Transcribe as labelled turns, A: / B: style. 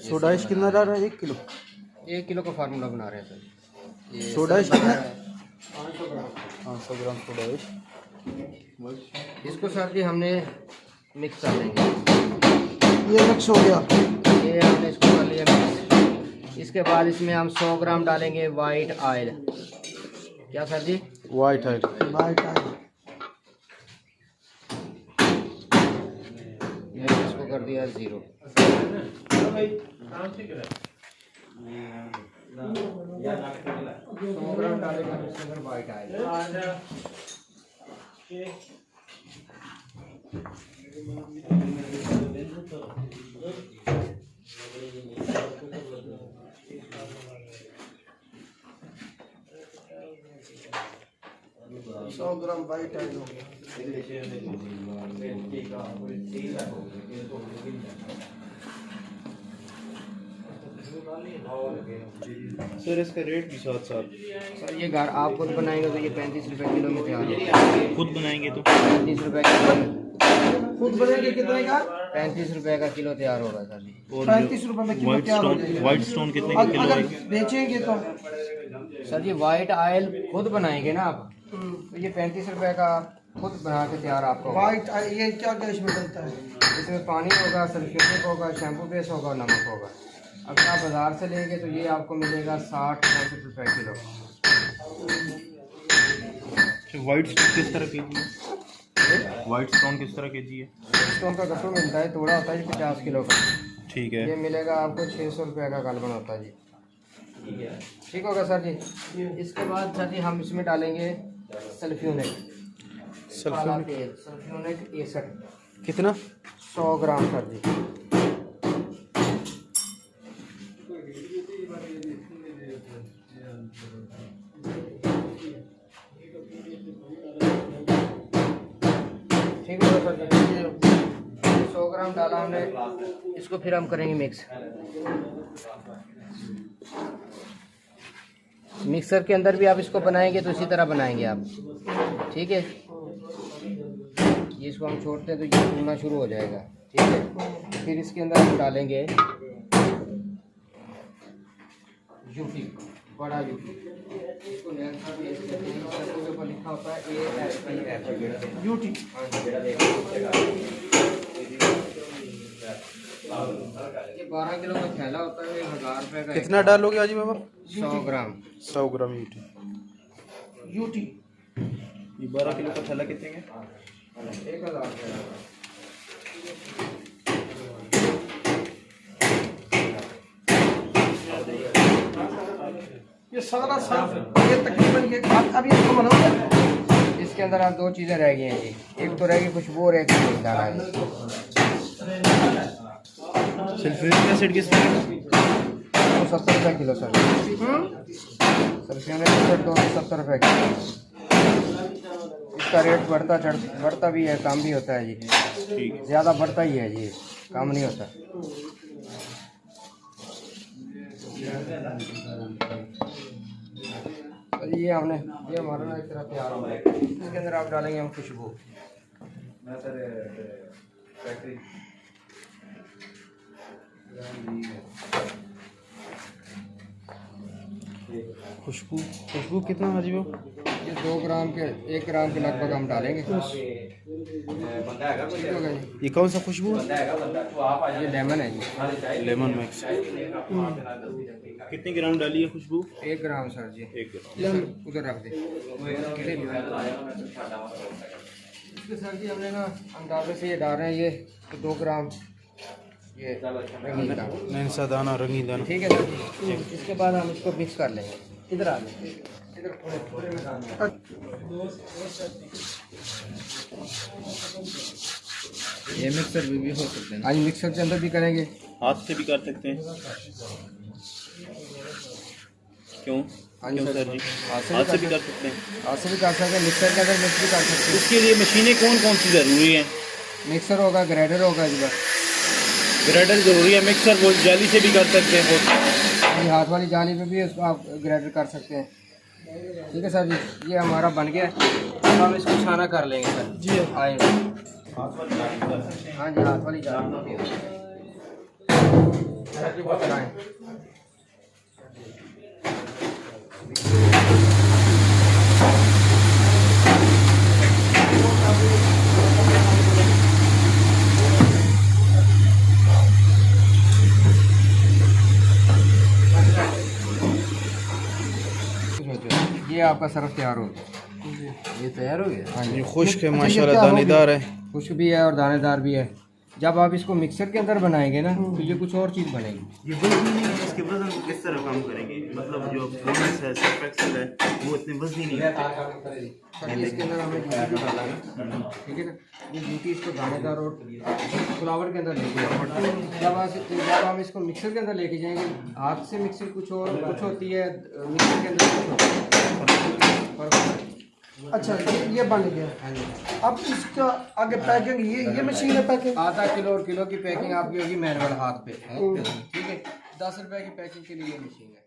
A: Soda ash कितना डाल रहा है? 1 किलो?
B: 1 किलो का फार्मूला बना रहे हैं सर। ये
A: सोडा ऐश कितना?
B: 500 ग्राम।
A: 500 ग्राम सोडा ऐश।
B: इसको सर जी हमने मिक्स कर लेंगे।
A: ये मिक्स हो गया।
B: ये हमने इसको कर लिया मिक्स। इसके बाद इसमें हम 100 ग्राम डालेंगे वाइट ऑयल। क्या सर जी?
A: White oil.
B: ये इसको कर दिया 0। 100 ग्राम डालेंगे इसके अंदर वाइट ऑयल।
A: 100 ग्राम वाइट ऑयल हो गया।
C: सर इसका रेट भी साथ साथ।
B: सर ये घर आप खुद बनाएंगे तो ये 35 रुपए किलो में तैयार होगा।
C: खुद बनाएंगे तो
B: 35 रुपए किलो में।
A: खुद बनेंगे कितने का?
B: 35 रुपए का किलो तैयार होगा सर जी।
A: 35 रुपए में किलो तैयार हो जाएगा।
C: वाइट स्टोन कितने का किलो
A: अगर
C: है?
A: बेचेंगे तो
B: सर जी वाइट ऑयल खुद बनाएंगे ना आप, तो ये 35 रुपए का खुद बना के तैयार आपको होगा।
A: वाइट ये क्या क्या इसमें डलता है?
B: इसमें पानी होगा, सल्फ्यूरिक होगा, शैम्पू बेस होगा, नमक होगा। अगर आप बाज़ार से लेंगे तो ये आपको मिलेगा 60-65 रुपए किलो।
C: वाइट स्टोन किस तरह केजी है? वाइट स्टोन किस तरह केजी है?
B: स्टोन का गट्टू मिलता है, थोड़ा होता है जी 50 किलो का।
C: ठीक है।
B: ये मिलेगा आपको 600 रुपये का गालबन होता है जी। ठीक होगा सर जी। इसके बाद सर जी हम इसमें डालेंगे सल्फ्यूरिक एसिड।
A: कितना?
B: 100 ग्राम सर जी। ठीक है सर जी। 100 ग्राम डाला हमने, इसको फिर हम करेंगे मिक्स। मिक्सर के अंदर भी आप इसको बनाएंगे तो इसी तरह बनाएंगे आप। ठीक है, ये इसको हम छोड़ते हैं तो ये फूलना शुरू हो जाएगा। ठीक है, फिर इसके अंदर हम डालेंगे यूटी, बड़ा यूटी। इसको ऊपर लिखा होता है ASPF
A: यूटी।
B: ये 12 किलो का थैला होता है, 1000 रुपये का।
A: कितना डालोगे हाजी बाबा?
B: 100 ग्राम।
A: 100 ग्राम यूटी।
C: ये 12 किलो का थैला कितने का?
B: 1000 रुपये।
A: ये सारा साफ ये तकरीबन ये अभी इसको बनाओगे।
B: इसके अंदर आप 2 चीज़ें रह गई हैं जी, एक तो रह गई खुशबू और एक दाना है।
C: सल्फ्यूरिक एसिड किस तरह का?
B: 270 रुपये किलो सर। सल्फ्यूरिक एसिड 270 रुपये किलो। इसका रेट बढ़ता भी है, कम भी होता है जी।
C: ठीक है।
B: ज़्यादा बढ़ता ही है जी, कम नहीं होता। तो ये हमारा ना एक तरह तैयार हो गया। इसके अंदर आप डालेंगे हम खुशबू।
A: खुशबू कितना हाजी बाबा?
B: ये 2 ग्राम के 1 ग्राम के लगभग हम डालेंगे। ठीक होगा जी।
A: ये कौन सा खुशबू?
B: ये लेमन है जी।
A: Lemon mix.
C: कितने ग्राम डाली है खुशबू?
B: 1 ग्राम सर जी।
C: 1 ग्राम।
B: उधर रख दे। इसके सर जी हमने ना अंदाजे से ये डाल रहे हैं, ये 2 ग्राम ये रंगीन दाना।
A: नैनसा दाना, रंगीन दाना।
B: ठीक है सर जी। इसके बाद हम इसको मिक्स कर लेंगे। इधर आ जाए, इधर थोड़े में डालना है। ये मिक्सर भी हो सकते हैं। आज मिक्सर के अंदर भी करेंगे,
C: हाथ से भी कर सकते हैं। क्यों? क्यों सर जी? हाथ से भी कर सकते हैं।
B: हाथ से भी कर सकते हैं, मिक्सर के अंदर मिक्स भी कर सकते हैं।
C: इसके लिए मशीनें कौन कौन सी ज़रूरी हैं?
B: मिक्सर होगा, ग्राइंडर होगा जी। बस
C: ग्राइंडर ज़रूरी है। मिक्सर वो जाली से भी कर सकते हैं।
B: ये हाथ वाली जाली पे भी इसको आप ग्राइंडर कर सकते हैं। ठीक है सर जी, ये हमारा बन गया। अब हम इसको छाना कर लेंगे सर जी। आएंगे। हाँ जी, हाथ वाली जाली पे भी। चक्की को चलाएं। ये आपका सरफ तैयार हो गया।
A: ये तैयार हो गया।
B: हाँ जी,
C: ये खुश्क है
A: अच्छा, ये
C: माशाल्लाह,
A: क्या हो
C: दानेदार है।
B: खुश्क भी है और दानेदार भी है। जब आप इसको मिक्सर के अंदर बनाएंगे ना तो ये कुछ और चीज़ बनेगी।
D: ये वजनी नहीं है, इसके वजन किस तरह काम करेंगे? मतलब जो बोनस है, सर्फ एक्सेल है, वो इतने वजनी नहीं है।
B: सर इसके अंदर हमें जूती डालना है, ठीक है ना। ये जूती इसको दानेदार और फ्लावर के अंदर लेके जाएंगे। जब हम इसको मिक्सर के अंदर लेके जाएंगे, हाथ से मिक्सर कुछ और कुछ होती है, मिक्सर के अंदर कुछ होता है, फर्क होता है।
A: अच्छा, ये बन गया।
B: हाँ जी,
A: अब इसका आगे पैकिंग, ये मशीन है पैकिंग।
B: आधा किलो और किलो की पैकिंग आपकी होगी मैनुअल हाथ पे, ठीक है। 10 रुपए की पैकिंग के लिए ये मशीन है।